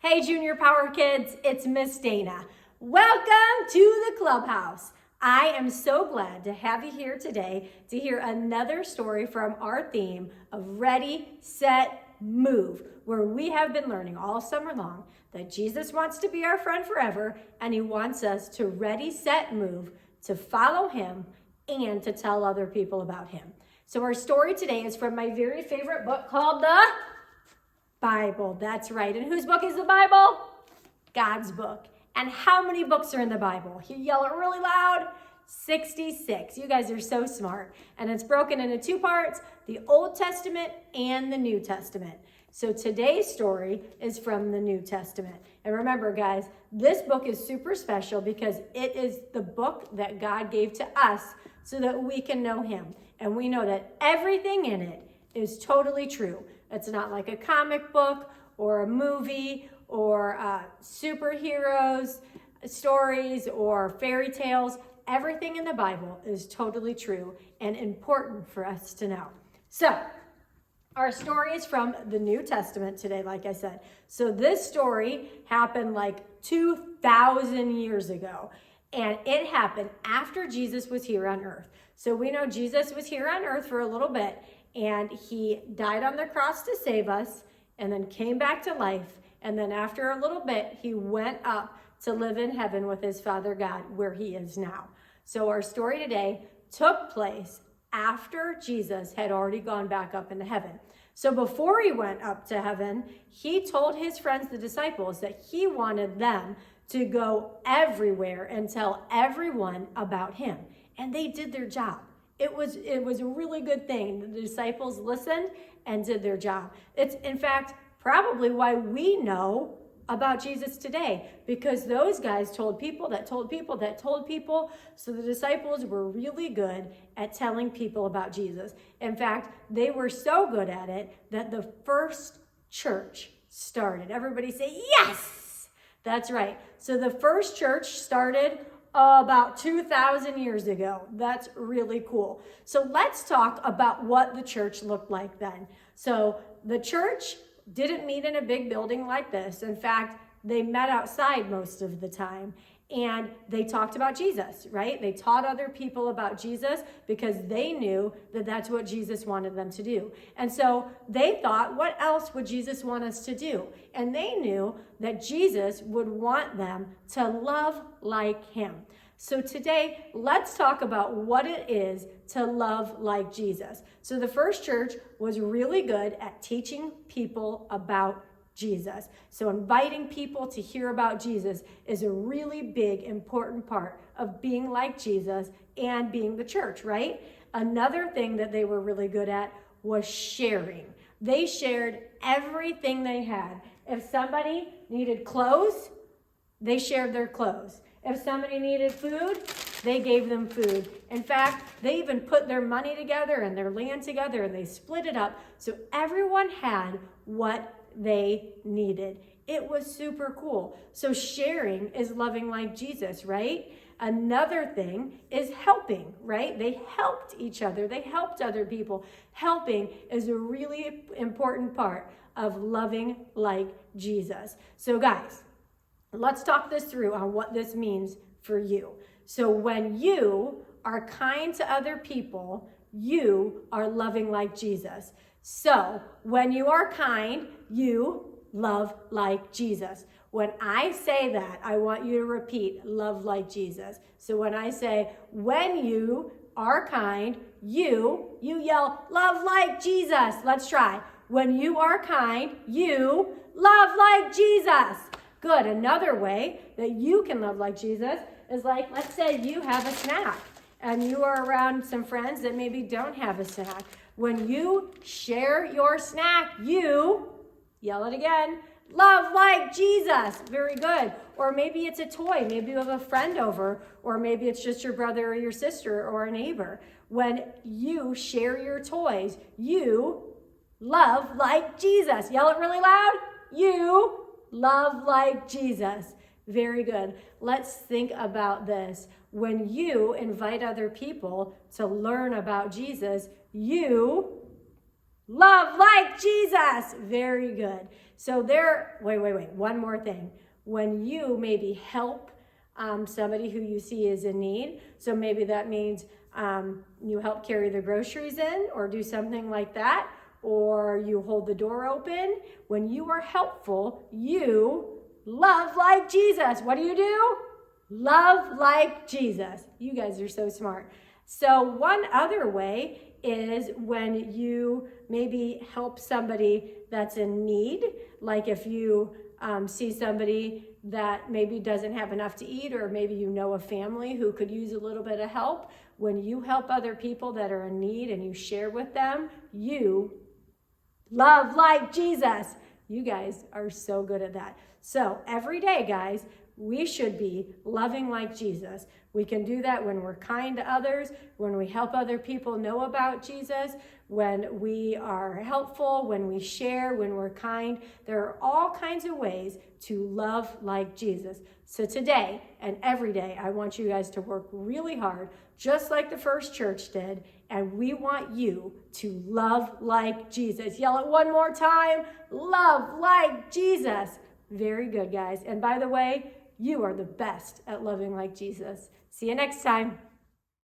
Hey Junior Power Kids, it's Miss Dana. Welcome to the clubhouse. I am so glad to have you here today to hear another story from our theme of Ready, Set, Move, where we have been learning all summer long that Jesus wants to be our friend forever and he wants us to ready, set, move, to follow him and to tell other people about him. So our story today is from my very favorite book called the Bible. That's right. And whose book is the Bible? God's book. And how many books are in the Bible? You yell it really loud. 66. You guys are so smart. And it's broken into two parts, the Old Testament and the New Testament. So today's story is from the New Testament. And remember, guys, this book is super special because it is the book that God gave to us so that we can know him. And we know that everything in it is totally true. It's not like a comic book or a movie or superheroes stories or fairy tales. Everything in the Bible is totally true and important for us to know. So our story is from the New Testament today, like I said. So this story happened like 2,000 years ago. And it happened after Jesus was here on earth. So we know Jesus was here on earth for a little bit. And he died on the cross to save us and then came back to life. And then after a little bit, he went up to live in heaven with his Father God, where he is now. So our story today took place after Jesus had already gone back up into heaven. So before he went up to heaven, he told his friends, the disciples, that he wanted them to go everywhere and tell everyone about him. And they did their job. It was a really good thing. The disciples listened and did their job. It's, in fact, probably why we know about Jesus today, because those guys told people that told people that told people. So the disciples were really good at telling people about Jesus. In fact, they were so good at it that the first church started. Everybody say, yes! That's right. So the first church started about 2,000 years ago. That's really cool. So let's talk about what the church looked like then. So the church didn't meet in a big building like this. In fact, they met outside most of the time. And they talked about Jesus, right? They taught other people about Jesus because they knew that that's what Jesus wanted them to do. And so they thought, what else would Jesus want us to do? And they knew that Jesus would want them to love like him. So today, let's talk about what it is to love like Jesus. So the first church was really good at teaching people about Jesus. So inviting people to hear about Jesus is a really big, important part of being like Jesus and being the church, right? Another thing that they were really good at was sharing. They shared everything they had. If somebody needed clothes, they shared their clothes. If somebody needed food, they gave them food. In fact, they even put their money together and their land together and they split it up so everyone had what they needed. It was super cool. So sharing is loving like Jesus, right? Another thing is helping, right? They helped each other. They helped other people. Helping is a really important part of loving like Jesus. So guys, let's talk this through on what this means for you. So when you are kind to other people, you are loving like Jesus. So when you are kind, you love like Jesus. When I say that, I want you to repeat, love like Jesus. So when I say, when you are kind, you yell, love like Jesus. Let's try. When you are kind, you love like Jesus. Good. Another way that you can love like Jesus is like, let's say you have a snack and you are around some friends that maybe don't have a snack. When you share your snack, you, yell it again, love like Jesus. Very good. Or maybe it's a toy. Maybe you have a friend over, or maybe it's just your brother or your sister or a neighbor. When you share your toys, you love like Jesus. Yell it really loud. You love like Jesus. Very good. Let's think about this. When you invite other people to learn about Jesus, you love like Jesus. Very good. So wait, one more thing. When you maybe help somebody who you see is in need, so maybe that means you help carry the groceries in or do something like that, or you hold the door open. When you are helpful, you love like Jesus. What do? Love like Jesus. You guys are so smart. So one other way is when you maybe help somebody that's in need, like if you see somebody that maybe doesn't have enough to eat, or maybe you know a family who could use a little bit of help. When you help other people that are in need and you share with them, you love like Jesus. You guys are so good at that. So every day, guys, we should be loving like Jesus. We can do that when we're kind to others, when we help other people know about Jesus, when we are helpful, when we share, when we're kind. There are all kinds of ways to love like Jesus. So today and every day, I want you guys to work really hard, just like the first church did, and we want you to love like Jesus. Yell it one more time. Love like Jesus. Very good, guys. And by the way, you are the best at loving like Jesus. See you next time.